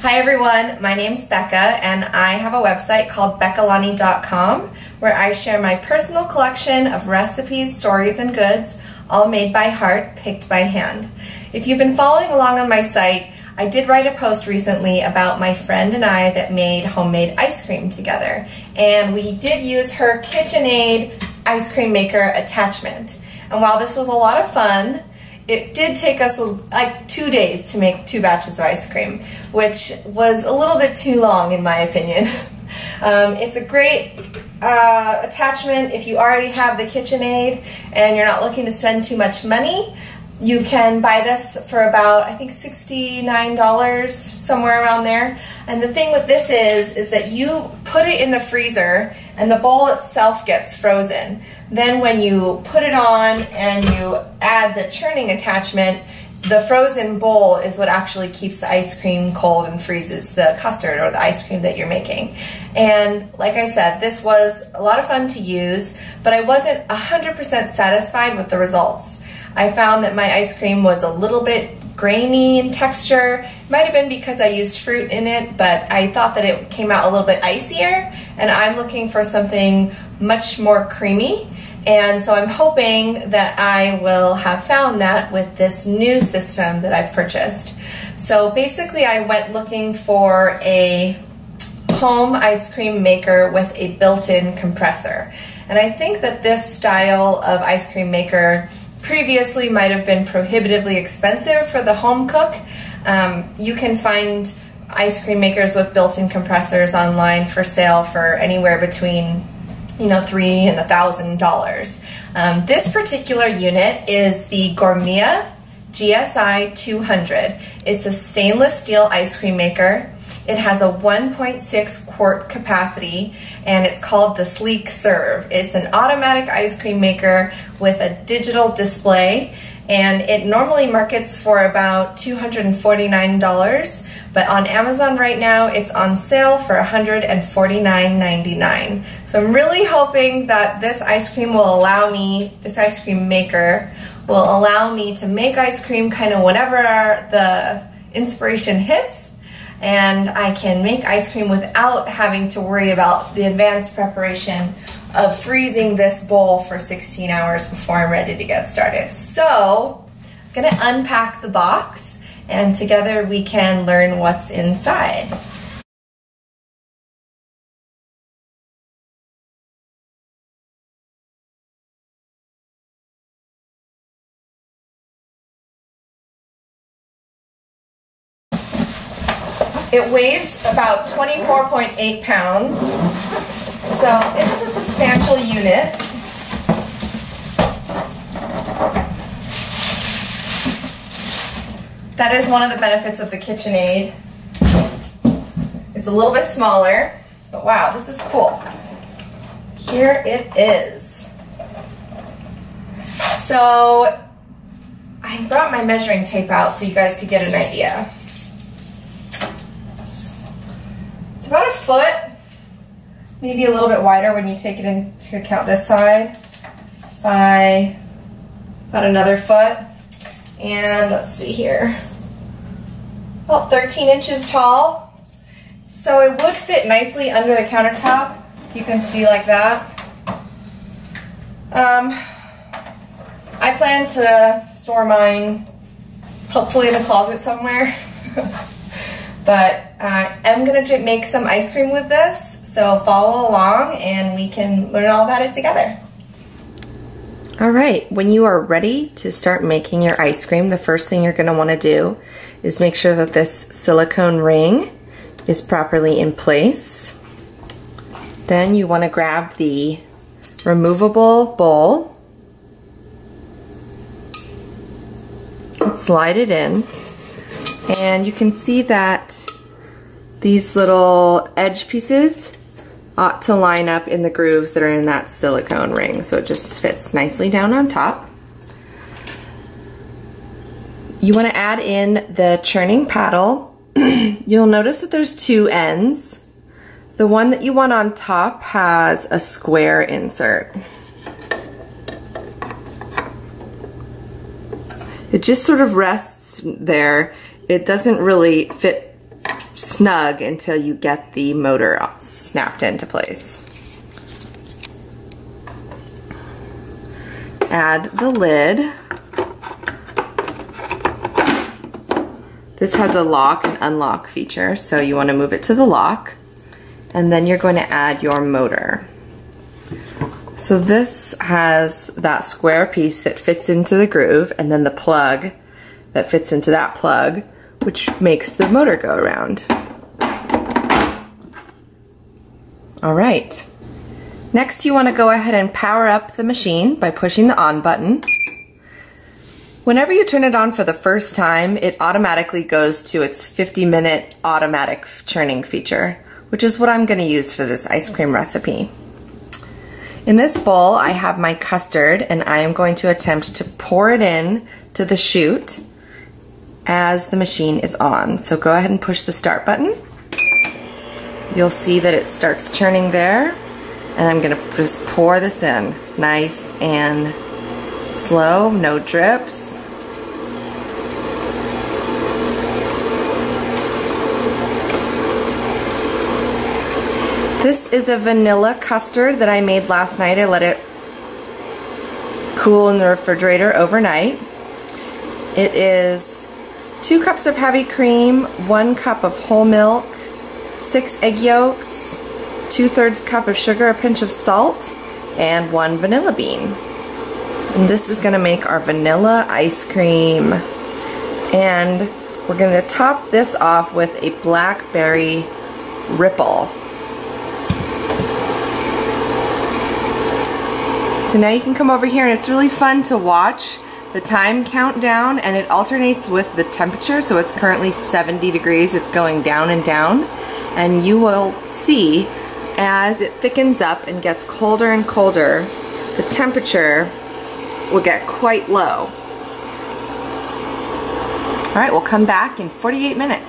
Hi everyone, my name's Becca and I have a website called BeccaLani.com where I share my personal collection of recipes, stories, and goods, all made by heart, picked by hand. If you've been following along on my site, I did write a post recently about my friend and I that made homemade ice cream together. And we did use her KitchenAid ice cream maker attachment. And while this was a lot of fun, it did take us like 2 days to make 2 batches of ice cream, which was a little bit too long in my opinion. It's a great attachment if you already have the KitchenAid and you're not looking to spend too much money. You can buy this for about, I think, $69, somewhere around there. And the thing with this is that you put it in the freezer and the bowl itself gets frozen. Then when you put it on and you add the churning attachment, the frozen bowl is what actually keeps the ice cream cold and freezes the custard or the ice cream that you're making. And like I said, this was a lot of fun to use, but I wasn't 100% satisfied with the results. I found that my ice cream was a little bit grainy in texture. It might have been because I used fruit in it, but I thought that it came out a little bit icier, and I'm looking for something much more creamy. And so I'm hoping that I will have found that with this new system that I've purchased. So basically I went looking for a home ice cream maker with a built-in compressor. And I think that this style of ice cream maker previously might have been prohibitively expensive for the home cook. You can find ice cream makers with built-in compressors online for sale for anywhere between $3,000 and $1,000. This particular unit is the Gourmia GSI200. It's a stainless steel ice cream maker. It has a 1.6 quart capacity and it's called the Sleek Serve. It's an automatic ice cream maker with a digital display, and it normally markets for about $249, but on Amazon right now it's on sale for $149.99. So I'm really hoping that this ice cream maker will allow me to make ice cream kind of whenever the inspiration hits, and I can make ice cream without having to worry about the advanced preparation of freezing this bowl for 16 hours before I'm ready to get started. So I'm gonna unpack the box and together we can learn what's inside. It weighs about 24.8 pounds, so it is a substantial unit. That is one of the benefits of the KitchenAid. It's a little bit smaller, but wow, this is cool. Here it is. So I brought my measuring tape out so you guys could get an idea. About a foot, maybe a little bit wider when you take it into account this side, by about another foot, and let's see here, about 13 inches tall. So it would fit nicely under the countertop, you can see like that. I plan to store mine hopefully in the closet somewhere. But I'm going to make some ice cream with this, so follow along and we can learn all about it together. Alright, when you are ready to start making your ice cream, the first thing you're going to want to do is make sure that this silicone ring is properly in place. Then you want to grab the removable bowl, slide it in, and you can see that these little edge pieces ought to line up in the grooves that are in that silicone ring, so it just fits nicely down on top. You want to add in the churning paddle. You'll notice that there's 2 ends. The one that you want on top has a square insert. It just sort of rests there. It doesn't really fit snug until you get the motor snapped into place. Add the lid. This has a lock and unlock feature, so you want to move it to the lock, and then you're going to add your motor. So this has that square piece that fits into the groove, and then the plug that fits into that plug, which makes the motor go around. All right. Next, you want to go ahead and power up the machine by pushing the on button. Whenever you turn it on for the first time, it automatically goes to its 50-minute automatic churning feature, which is what I'm going to use for this ice cream recipe. In this bowl, I have my custard, and I am going to attempt to pour it in to the chute as the machine is on. So go ahead and push the start button. You'll see that it starts churning there, and I'm going to just pour this in nice and slow, no drips. This is a vanilla custard that I made last night. I let it cool in the refrigerator overnight. It is 2 cups of heavy cream, 1 cup of whole milk, 6 egg yolks, 2/3 cup of sugar, a pinch of salt, and 1 vanilla bean. And this is going to make our vanilla ice cream. And we're going to top this off with a blackberry ripple. So now you can come over here, and it's really fun to watch the time countdown, and it alternates with the temperature. So it's currently 70 degrees, it's going down and down, and you will see as it thickens up and gets colder and colder, the temperature will get quite low. All right, we'll come back in 48 minutes.